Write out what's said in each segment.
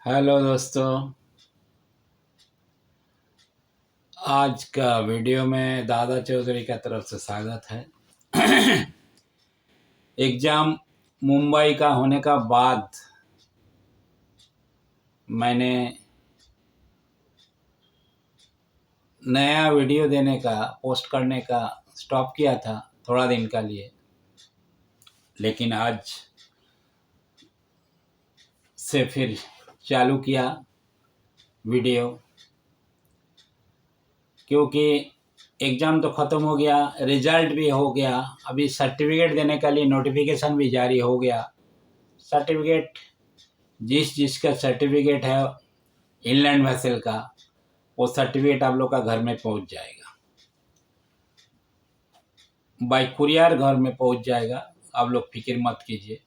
Hello दोस्तों। आज का वीडियो में दादा चौधरी की तरफ से स्वागत है। एग्ज़ाम मुंबई का होने का बाद मैंने नया वीडियो देने का पोस्ट करने का स्टॉप किया था थोड़ा दिन का लिए, लेकिन आज से फिर चालू किया वीडियो, क्योंकि एग्ज़ाम तो ख़त्म हो गया, रिज़ल्ट भी हो गया। अभी सर्टिफिकेट देने के लिए नोटिफिकेशन भी जारी हो गया। सर्टिफिकेट जिसका सर्टिफिकेट है इनलैंड वेसल का, वो सर्टिफिकेट आप लोग का घर में पहुंच जाएगा, बाय कुरियर घर में पहुंच जाएगा। आप लोग फिक्र मत कीजिए।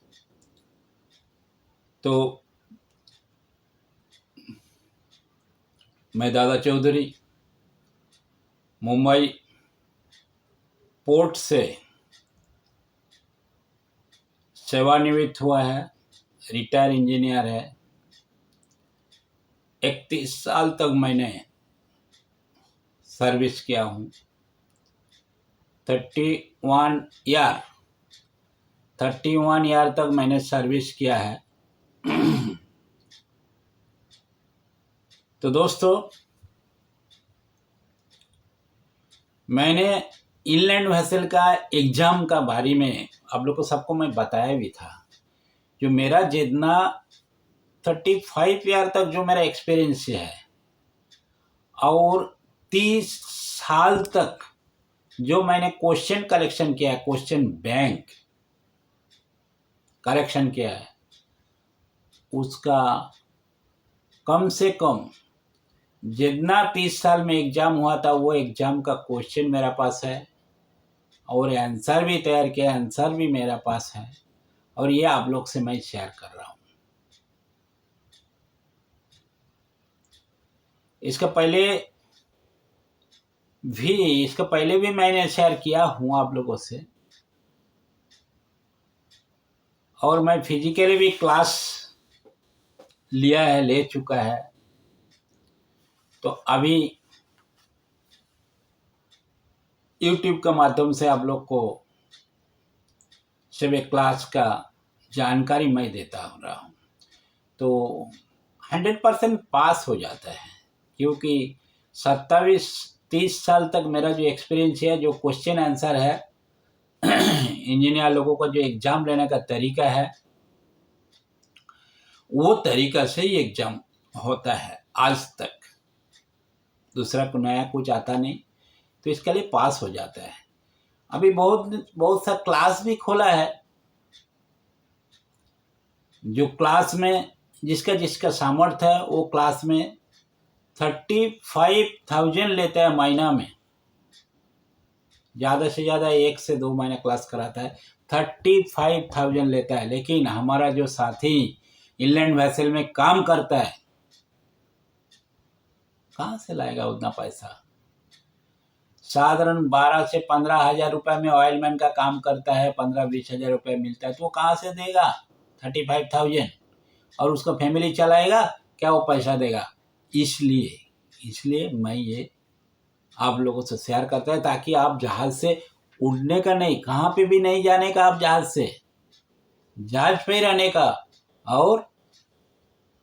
तो मैं दादा चौधरी मुंबई पोर्ट से सेवानिवृत्त हुआ है, रिटायर इंजीनियर है। 31 साल तक मैंने सर्विस किया हूँ। 31 ईयर तक मैंने सर्विस किया है। तो दोस्तों, मैंने इनलैंड वेसल का एग्ज़ाम का बारे में आप लोग को सबको मैं बताया भी था। जो मेरा जितना 35 ईयर तक जो मेरा एक्सपीरियंस है और 30 साल तक जो मैंने क्वेश्चन कलेक्शन किया है, क्वेश्चन बैंक करेक्शन किया है, उसका कम से कम जितना 30 साल में एग्ज़ाम हुआ था वो एग्ज़ाम का क्वेश्चन मेरा पास है और आंसर भी तैयार किया, आंसर भी मेरा पास है और ये आप लोग से मैं शेयर कर रहा हूँ। इसका पहले भी मैंने शेयर किया हूँ आप लोगों से, और मैं फिजिकली भी क्लास ले चुका है। तो अभी यूट्यूब के माध्यम से आप लोग को सिर्फ क्लास का जानकारी मैं देता रहा हूँ, तो 100% पास हो जाता है। क्योंकि 27-30 साल तक मेरा जो एक्सपीरियंस है, जो क्वेश्चन आंसर है, इंजीनियर लोगों का जो एग्ज़ाम लेने का तरीका है, वो तरीका से ही एग्ज़ाम होता है। आज तक दूसरा को नया कुछ आता नहीं, तो इसके लिए पास हो जाता है। अभी बहुत सा क्लास भी खोला है, जो क्लास में जिसका सामर्थ्य है वो क्लास में 35,000 लेता है महीना में। ज़्यादा से ज़्यादा 1 से 2 महीने क्लास कराता है, 35,000 लेता है। लेकिन हमारा जो साथी इनलैंड वेसल में काम करता है, कहाँ से लाएगा उतना पैसा? साधारण 12 से 15 हजार रुपये में ऑयलमैन का काम करता है, 15-20 हजार रुपये मिलता है, तो वो कहाँ से देगा 35,000? और उसका फैमिली चलाएगा क्या? वो पैसा देगा। इसलिए मैं ये आप लोगों से शेयर करता है, ताकि आप जहाज से उड़ने का नहीं, कहाँ पे भी नहीं जाने का, आप जहाज पे रहने का और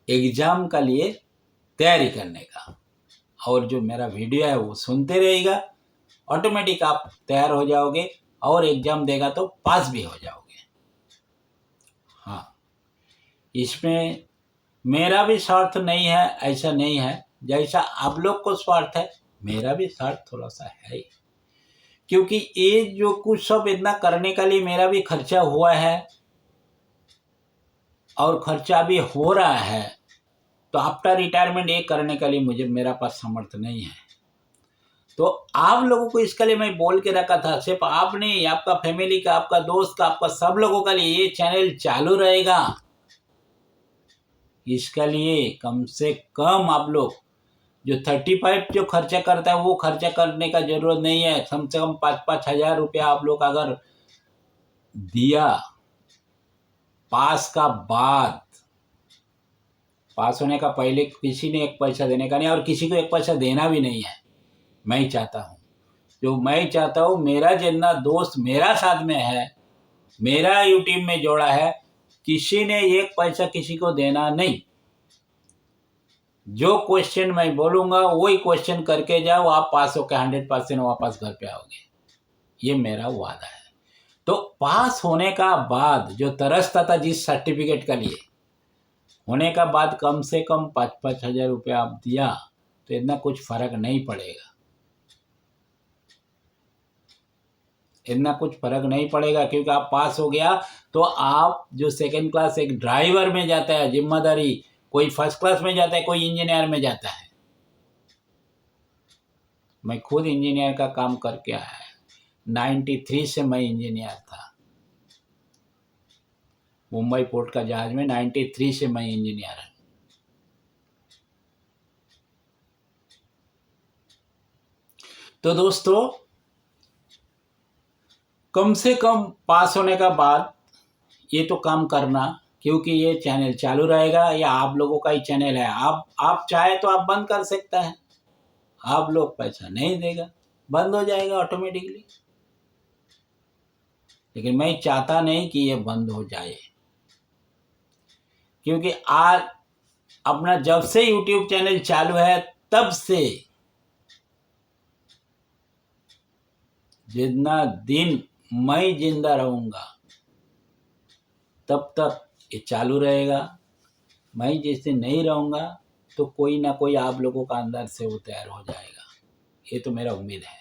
एग्ज़ाम का लिए तैयारी करने का। और जो मेरा वीडियो है वो सुनते रहेगा, ऑटोमेटिक आप तैयार हो जाओगे और एग्ज़ाम देगा तो पास भी हो जाओगे। हाँ, इसमें मेरा भी स्वार्थ नहीं है, ऐसा नहीं है। जैसा आप लोग को स्वार्थ है, मेरा भी स्वार्थ थोड़ा सा है ही। क्योंकि ये जो कुछ सब इतना करने के लिए मेरा भी खर्चा हुआ है और खर्चा भी हो रहा है, तो आफ्टर रिटायरमेंट ये करने के लिए मेरा पास सामर्थ्य नहीं है। तो आप लोगों को इसके लिए मैं बोल के रखा था, सिर्फ आप नहीं, आपका फैमिली का, आपका दोस्त का, आपका सब लोगों के लिए ये चैनल चालू रहेगा। इसके लिए कम से कम आप लोग जो 35 जो खर्चा करता है वो खर्चा करने का जरूरत नहीं है। कम से कम 5-5 हजार रुपया आप लोग अगर दिया पास का बाद, पास होने का पहले किसी ने एक पैसा देने का नहीं, और किसी को एक पैसा देना भी नहीं है। मैं चाहता हूँ, जो मैं चाहता हूँ, मेरा जितना दोस्त मेरा साथ में है, मेरा यूट्यूब में जोड़ा है, किसी ने एक पैसा किसी को देना नहीं। जो क्वेश्चन मैं बोलूँगा वही क्वेश्चन करके जाओ, आप पास होकर 100% वापस घर पे आओगे, ये मेरा वादा है। तो पास होने का बाद जो तरसता था जिस सर्टिफिकेट के लिए, होने का बाद कम से कम 5-5 हज़ार रुपये आप दिया तो इतना कुछ फर्क नहीं पड़ेगा, इतना कुछ फर्क नहीं पड़ेगा, क्योंकि आप पास हो गया तो आप जो सेकंड क्लास एक ड्राइवर में जाता है जिम्मेदारी, कोई फर्स्ट क्लास में जाता है, कोई इंजीनियर में जाता है। मैं खुद इंजीनियर का काम करके आया है, 93 से मैं इंजीनियर था, मुंबई पोर्ट का जहाज में 93 से मैं इंजीनियर हूँ। तो दोस्तों, कम से कम पास होने का बाद ये तो काम करना, क्योंकि ये चैनल चालू रहेगा, या आप लोगों का ही चैनल है। आप चाहे तो आप बंद कर सकता है, आप लोग पैसा नहीं देगा, बंद हो जाएगा ऑटोमेटिकली। लेकिन मैं चाहता नहीं कि ये बंद हो जाए, क्योंकि आज अपना जब से यूट्यूब चैनल चालू है तब से जितना दिन मैं जिंदा रहूँगा तब तक ये चालू रहेगा। मैं जिस दिन नहीं रहूँगा तो कोई ना कोई आप लोगों का अंदर से वो तैयार हो जाएगा, ये तो मेरा उम्मीद है।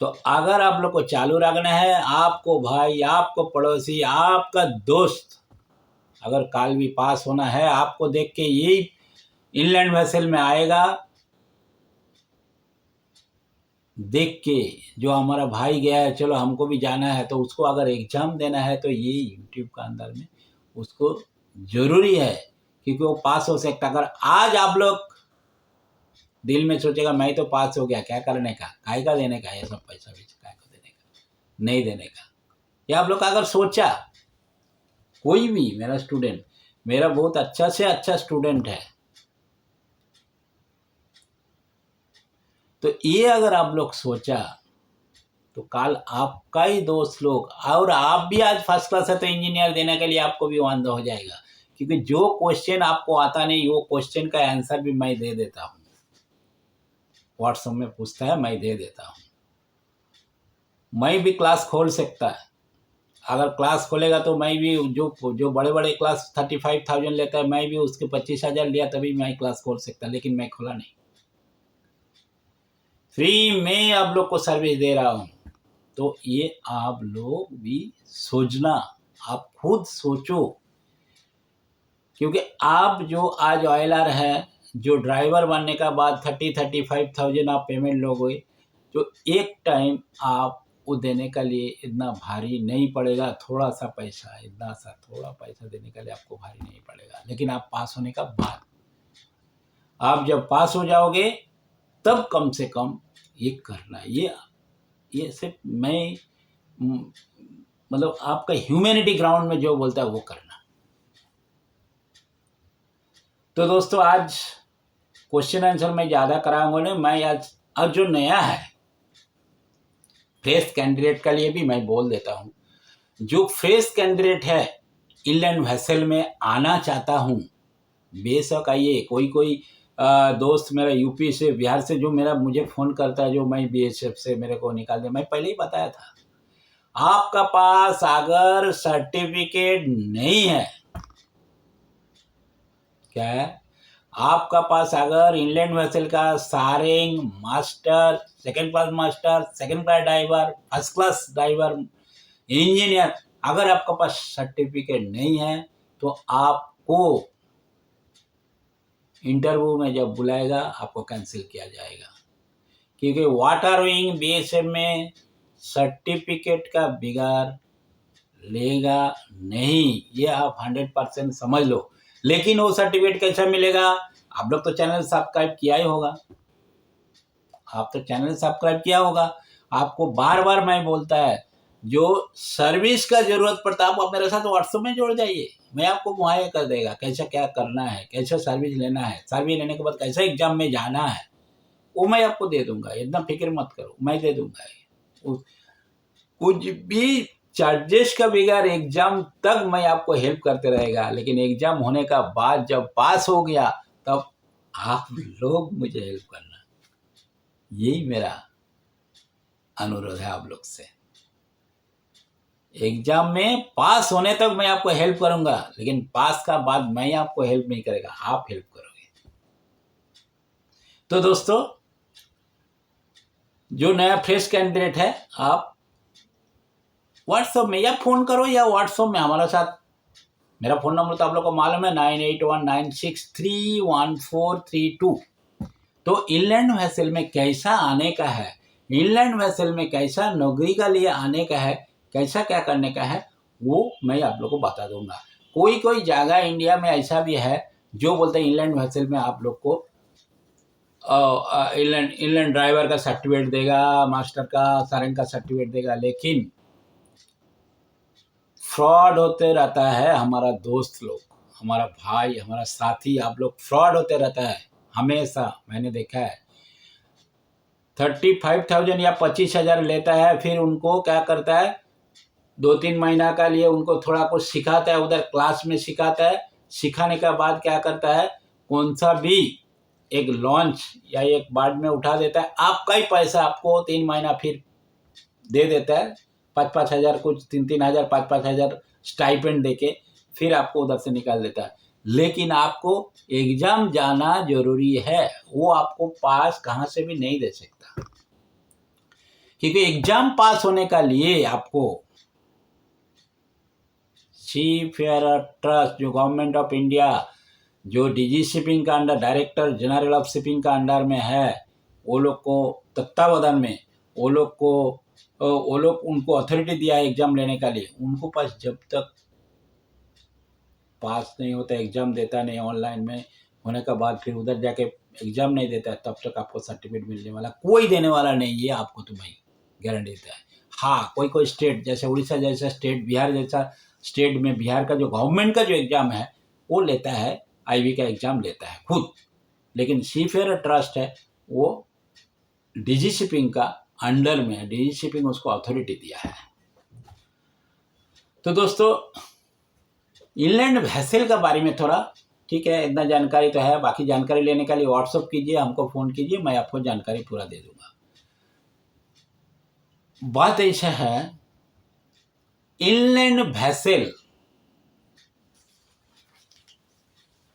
तो अगर आप लोग को चालू रखना है, आपको भाई, आपको पड़ोसी, आपका दोस्त अगर काल भी पास होना है, आपको देख के यही इनलैंड वेसल में आएगा, देख के जो हमारा भाई गया है, चलो हमको भी जाना है, तो उसको अगर एग्जाम देना है तो ये यूट्यूब का अंदर में उसको जरूरी है, क्योंकि वो पास हो सकता। अगर आज आप लोग दिल में सोचेगा मैं तो पास हो गया, क्या करने का, काय का देने का, ये सब पैसा भी काय को देने का, नहीं देने का, ये आप लोग अगर सोचा, कोई भी मेरा स्टूडेंट, मेरा बहुत अच्छा से अच्छा स्टूडेंट है, तो ये अगर आप लोग सोचा तो कल आपका ही दोस्त लोग, और आप भी आज फर्स्ट क्लास है तो इंजीनियर देने के लिए आपको भी वांदा हो जाएगा, क्योंकि जो क्वेश्चन आपको आता नहीं वो क्वेश्चन का आंसर भी मैं दे देता हूँ, व्हाट्सएप में पूछता है मैं दे देता हूँ। मैं भी क्लास खोल सकता है, अगर क्लास खोलेगा तो मैं भी जो बड़े बड़े क्लास 35,000 लेता है, मैं भी उसके 25,000 लिया तभी मैं क्लास खोल सकता, लेकिन मैं खोला नहीं। फ्री में आप लोग को सर्विस दे रहा हूँ, तो ये आप लोग भी सोचना, आप खुद सोचो, क्योंकि आप जो आज ऑयलर है, जो ड्राइवर बनने का बाद 30-35,000 आप पेमेंट लोगे, जो एक टाइम आप वो देने के लिए इतना भारी नहीं पड़ेगा, थोड़ा सा पैसा, इतना सा थोड़ा पैसा देने के लिए आपको भारी नहीं पड़ेगा। लेकिन आप पास होने का बाद, आप जब पास हो जाओगे तब कम से कम ये करना, ये सिर्फ मैं मतलब आपका ह्यूमैनिटी ग्राउंड में जो बोलता है वो करना। तो दोस्तों, आज क्वेश्चन आंसर मैं ज़्यादा कराऊंगा नहीं, मैं आज जो नया है फ्रेश कैंडिडेट के लिए भी मैं बोल देता हूँ, जो फ्रेश कैंडिडेट है इनलैंड वेसल में आना चाहता हूँ, बेशक आइए। कोई दोस्त मेरा यूपी से, बिहार से जो मुझे फ़ोन करता है, जो मैं बीएसएफ से मेरे को निकाल दे, मैं पहले ही बताया था, आपका पास अगर सर्टिफिकेट नहीं है, क्या है, आपका पास अगर इनलैंड वेसल का sharing master, second class master, second class driver, first class driver, engineer, अगर आपका पास सर्टिफिकेट नहीं है तो आपको इंटरव्यू में जब बुलाएगा आपको कैंसिल किया जाएगा, क्योंकि वाटर विंग बीएसएफ में सर्टिफिकेट का बिगाड़ लेगा नहीं, ये आप 100% समझ लो। लेकिन वो सर्टिफिकेट कैसा मिलेगा, आप लोग तो चैनल सब्सक्राइब किया ही होगा, आप तो चैनल सब्सक्राइब किया होगा, आपको बार बार मैं बोलता है जो सर्विस का जरूरत पड़ता है आप मेरे साथ व्हाट्सएप में जोड़ जाइए, मैं आपको मुहैया कर देगा कैसा क्या करना है, कैसा सर्विस लेना है, सर्विस लेने के बाद कैसा एग्जाम में जाना है, वो मैं आपको दे दूंगा, इतना फिक्र मत करो, मैं दे दूंगा। कुछ भी चार्जेस का बगैर एग्जाम तक मैं आपको हेल्प करते रहेगा, लेकिन एग्जाम होने का बाद जब पास हो गया तब आप लोग मुझे हेल्प करना, यही मेरा अनुरोध है आप लोग से। एग्जाम में पास होने तक मैं आपको हेल्प करूंगा, लेकिन पास का बाद मैं आपको हेल्प नहीं करेगा, आप हेल्प करोगे। तो दोस्तों, जो नया फ्रेश कैंडिडेट है आप व्हाट्सएप में या फ़ोन करो या व्हाट्सएप में हमारे साथ, मेरा फ़ोन नंबर तो आप लोग को मालूम है 9819631432। तो इनलैंड वेसल में कैसा आने का है, इनलैंड वेसल में कैसा नौकरी का लिए आने का है, कैसा क्या करने का है, वो मैं आप लोग को बता दूंगा। कोई कोई जगह इंडिया में ऐसा भी है जो बोलते हैं इनलैंड वेसल में आप लोग को इनलैंड ड्राइवर का सर्टिफिकेट देगा, मास्टर का सारंग का सर्टिफिकेट देगा, लेकिन फ्रॉड होते रहता है। हमारा दोस्त लोग, हमारा भाई, हमारा साथी, आप लोग फ्रॉड होते रहता है हमेशा, मैंने देखा है। 35,000 या 25,000 लेता है, फिर उनको क्या करता है 2-3 महीना का लिए उनको थोड़ा कुछ सिखाता है, उधर क्लास में सिखाता है, सिखाने के बाद क्या करता है कौन सा भी एक लॉन्च या एक बार में उठा देता है, आपका ही पैसा आपको 3 महीना फिर दे देता है, 5,000 कुछ 3,000 5,000 स्टाइपेंड देके फिर आपको उधर से निकाल देता है। लेकिन आपको एग्जाम जाना जरूरी है, वो आपको पास कहाँ से भी नहीं दे सकता, क्योंकि एग्जाम पास होने का लिए आपको सीफेयर ट्रस्ट, जो गवर्नमेंट ऑफ इंडिया, जो डीजी शिपिंग का under, director general of shipping का अंडर में है, वो लोग को तत्वावधान में वो लोग उनको अथॉरिटी दिया है एग्जाम लेने का लिए। उनको पास जब तक पास नहीं होता, एग्जाम देता नहीं, ऑनलाइन में होने का बाद फिर उधर जाके एग्जाम नहीं देता है, तब तक आपको सर्टिफिकेट मिलने वाला कोई देने वाला नहीं है आपको, तो भाई गारंटी देता है। हाँ, कोई कोई स्टेट जैसे उड़ीसा जैसा स्टेट, बिहार जैसा स्टेट में बिहार का जो गवर्नमेंट का जो एग्जाम है वो लेता है, आईबी का एग्जाम लेता है खुद, लेकिन सीफेयर ट्रस्ट है वो डीजी शिपिंग का अंडर में है, डीजी शिपिंग उसको अथॉरिटी दिया है। तो दोस्तों, इनलैंड वेसल के बारे में थोड़ा ठीक है, इतना जानकारी तो है, बाकी जानकारी लेने के लिए व्हाट्सअप कीजिए, हमको फ़ोन कीजिए, मैं आपको जानकारी पूरा दे दूंगा। बात ऐसा है, इनलैंड वेसल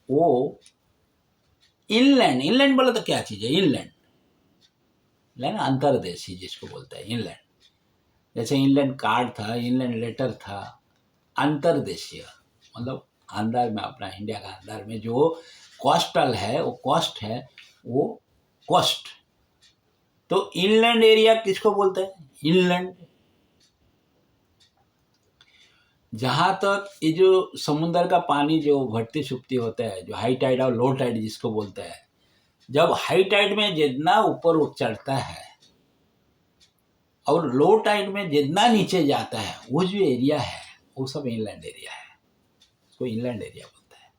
वो इनलैंड बोला तो क्या चीज़ है, इनलैंड अंतर्देशीय जिसको बोलते हैं इनलैंड, जैसे इनलैंड कार्ड था, इनलैंड लेटर था, अंतर्देशीय मतलब अंदर में, अपना इंडिया का अंदर में जो कोस्टल है वो कोस्ट है, वो कोस्ट। तो इनलैंड एरिया किसको बोलते हैं, इनलैंड। जहाँ तक ये जो समुद्र का पानी जो घटती छुपती होता है, जो हाई टाइड और लो टाइड जिसको बोलते हैं, जब हाई टाइड में जितना ऊपर चढ़ता है और लो टाइड में जितना नीचे जाता है, वो जो एरिया है वो सब इनलैंड एरिया है, उसको इनलैंड एरिया बोलता है।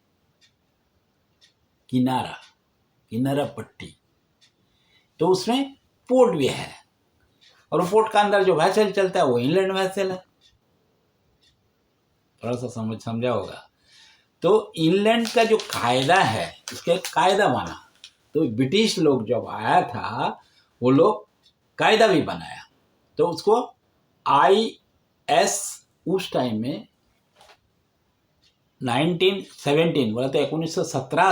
किनारा पट्टी, तो उसमें पोर्ट भी है, और पोर्ट का अंदर जो वैसल चलता है वो इनलैंड वैसल है, थोड़ा सा समझा होगा। तो इनलैंड का जो कायदा है, इसके कायदा बना, तो ब्रिटिश लोग जब आया था वो लोग कायदा भी बनाया, तो उसको IS उस टाइम में 1917 बोला तो 1917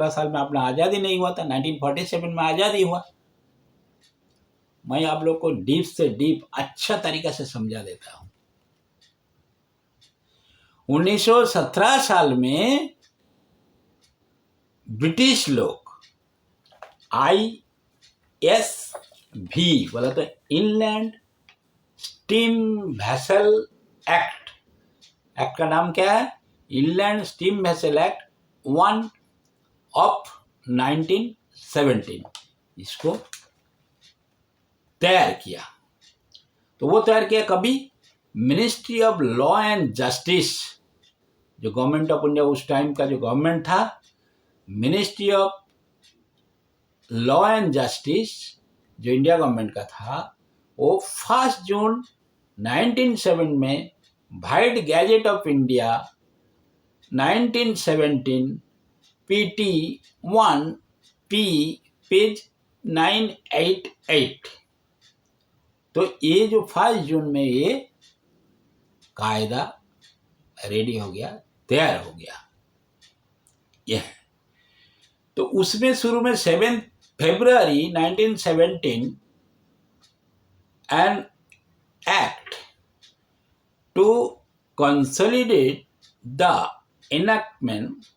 साल में अपना आज़ादी नहीं हुआ था, 1947 में आज़ादी हुआ। मैं आप लोग को डीप से डीप अच्छा तरीका से समझा देता हूँ। 1917 साल में ब्रिटिश लोग ISV बोला तो इनलैंड स्टीम वेसल एक्ट का नाम क्या है, inland steam vessel act 1 of 1917, इसको तैयार किया। तो वो तैयार किया कभी, ministry of law and justice, जो गवर्नमेंट ऑफ इंडिया उस टाइम का जो गवर्नमेंट था, ministry of law and justice जो इंडिया गवर्नमेंट का था, वो 1 जून 1907 में white gadget of India 1917 PT 1 P page 988, तो ये जो 1 जून में ये कायदा रेडी हो गया, तैयार हो गया। यह तो उसमें शुरू में 7 फरवरी 1917 an act to consolidate the enactment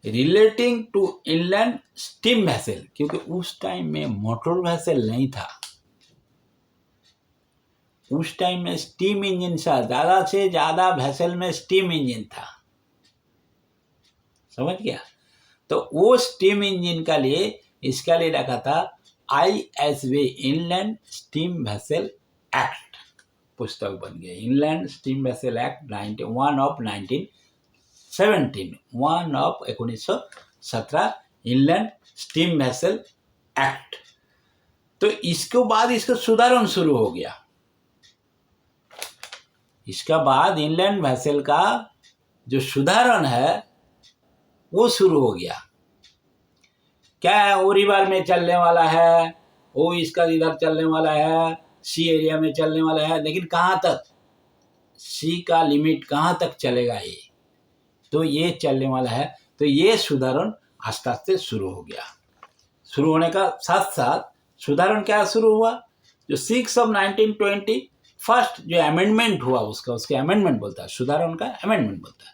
relating to inland steam vessel, क्योंकि उस टाइम में मोटर वेसल नहीं था, उस टाइम में स्टीम इंजन से ज्यादा वेसल में स्टीम इंजन था, समझ गया। तो वो स्टीम इंजन का लिए इसका लिए रखा था ISV inland steam vessel act, पुस्तक बन गया inland steam vessel act 1 of 1917, 1 of 1917 inland steam vessel act. तो इसके बाद इसका सुधारण शुरू हो गया, इसका बाद इनलैंड वेसल का जो सुधारण है वो शुरू हो गया। क्या है, वो रिवर में चलने वाला है, वो इसका इधर चलने वाला है, सी एरिया में चलने वाला है, लेकिन कहाँ तक, सी का लिमिट कहाँ तक चलेगा ये, तो ये चलने वाला है। तो ये सुधारण आस्ते आस्ते शुरू हो गया। शुरू होने का साथ साथ सुधारण क्या शुरू हुआ, जो 6 of 1920 फर्स्ट जो अमेंडमेंट हुआ उसके अमेंडमेंट बोलता है, सुधारण का अमेंडमेंट बोलता है।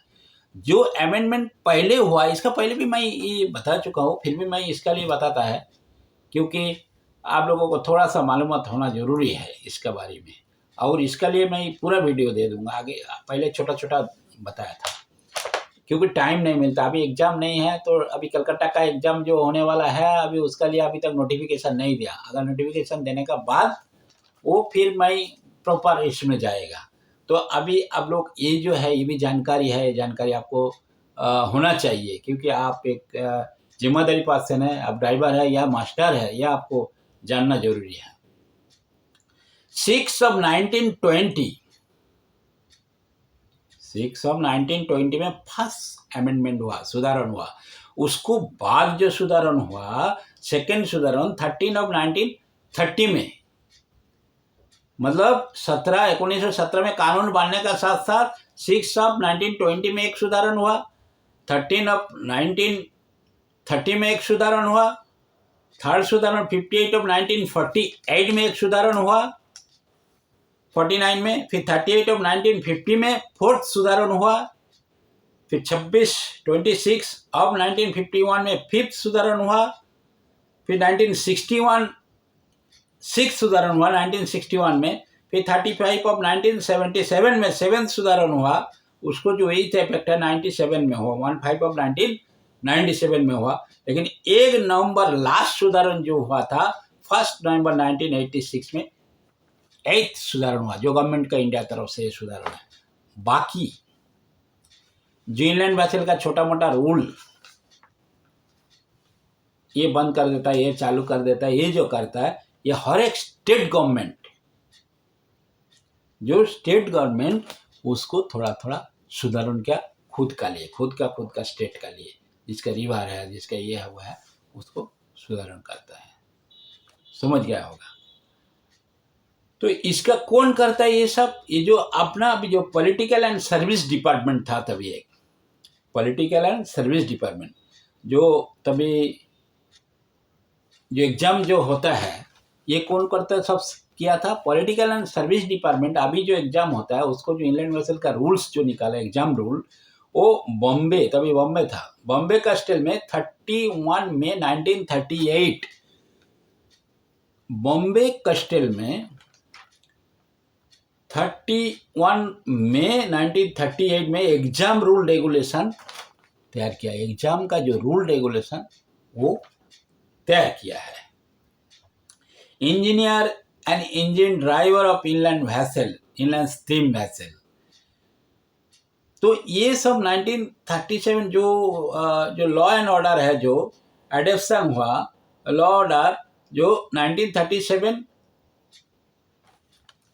जो अमेंडमेंट पहले हुआ, इसका पहले भी मैं ये बता चुका हूँ, फिर भी मैं इसका लिए बताता है क्योंकि आप लोगों को थोड़ा सा मालूमात होना जरूरी है इसके बारे में, और इसका लिए मैं पूरा वीडियो दे दूंगा आगे। पहले छोटा छोटा बताया था क्योंकि टाइम नहीं मिलता, अभी एग्जाम नहीं है, तो अभी कलकत्ता का एग्जाम जो होने वाला है अभी उसका लिए अभी तक नोटिफिकेशन नहीं दिया। अगर नोटिफिकेशन देने का बाद वो फिर मैं प्रॉपर इसमें जाएगा। तो अभी आप लोग ये जो है ये भी जानकारी है, ये जानकारी आपको होना चाहिए क्योंकि आप एक जिम्मेदारी पर्सन है, आप ड्राइवर है या मास्टर है, यह आपको जानना जरूरी है। 6 of 1920 में फर्स्ट अमेंडमेंट हुआ, सुधारण हुआ। उसको बाद जो सुधारण हुआ, सेकेंड सुधारण 13 of 1930 में, मतलब 1917 में कानून बनने का साथ साथ 6 of 1920 में एक सुधारण हुआ, 13 of 1930 में एक सुधारण हुआ, थर्ड सुधारण 58 of 1948 में एक सुधारण हुआ 49 में, फिर 38 of 1950 में फोर्थ सुधारण हुआ, फिर 26 of 1951 में फिफ्थ सुधारण हुआ, फिर 1961 सिक्स सुधारण हुआ 1961 में, फिर 35 of 1977 में सेवेंथ सुधारण हुआ, उसको जो 8th इफेक्ट है 97 में हुआ, 15 of 1997 में हुआ। लेकिन 1 नवंबर लास्ट सुधारण जो हुआ था 1 नवंबर 1986 में 8th सुधारण हुआ, जो गवर्नमेंट का इंडिया तरफ से सुधारण है। बाकी जो इनलैंड वेसल का छोटा मोटा रूल ये बंद कर देता है, ये चालू कर देता है, ये जो करता है ये हर एक स्टेट गवर्नमेंट, जो स्टेट गवर्नमेंट उसको थोड़ा थोड़ा सुधारण क्या खुद का स्टेट का लिए, जिसका रिवर है, जिसका ये हुआ है, उसको सुधारण करता है। समझ गया होगा। तो इसका कौन करता है ये सब, ये जो अपना अभी जो पॉलिटिकल एंड सर्विस डिपार्टमेंट था, तभी एक पॉलिटिकल एंड सर्विस डिपार्टमेंट जो तभी जो एग्जाम जो होता है ये कौन करता है, सब किया था पॉलिटिकल एंड सर्विस डिपार्टमेंट। अभी जो एग्जाम होता है उसको जो इनलैंड वेसल का रूल्स जो निकाला एग्जाम रूल, वो बॉम्बे, तभी बॉम्बे था, बॉम्बे कस्टल में 31 मई 1938, बॉम्बे कस्टल में 31 मई 1938 में एग्जाम रूल रेगुलेशन तैयार किया। एग्जाम का जो रूल रेगुलेशन वो तैयार किया है। Engineer an engine driver of inland vessel, inland steam vessel. तो ये सब 1937 जो लॉ एंड ऑर्डर है, जो एडॉप्शन हुआ लॉ ऑर्डर, जो 1937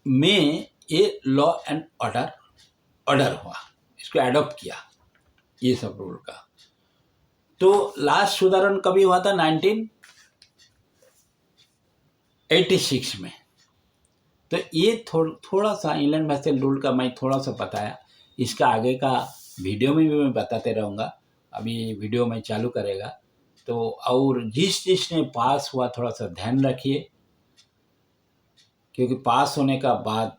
में ये लॉ एंड ऑर्डर हुआ, इसको एडॉप्ट किया ये सब रूल का। तो लास्ट सुधारण कभी हुआ था? 1986 में। तो ये थोड़ा सा इंलैंड वेसल रूल का मैं थोड़ा सा बताया। इसका आगे का वीडियो में भी मैं बताते रहूँगा। अभी वीडियो में चालू करेगा तो, और जिसने पास हुआ थोड़ा सा ध्यान रखिए, क्योंकि पास होने का बाद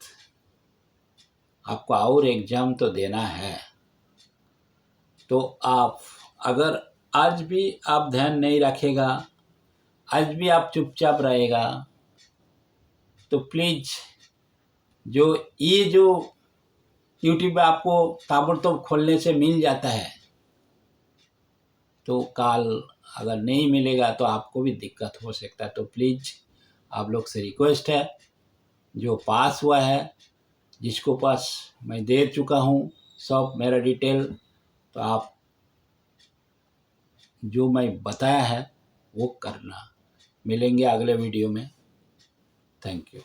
आपको और एग्जाम तो देना है। तो आप अगर आज भी आप ध्यान नहीं रखेगा, आज भी आप चुपचाप रहेगा, तो प्लीज़ जो यूट्यूब पे आपको ताबड़तोड़ खोलने से मिल जाता है, तो कल अगर नहीं मिलेगा तो आपको भी दिक्कत हो सकता है। तो प्लीज़ आप लोग से रिक्वेस्ट है, जो पास हुआ है, जिसको पास मैं दे चुका हूँ सब मेरा डिटेल, तो आप जो मैं बताया है वो करना। मिलेंगे अगले वीडियो में। Thank you.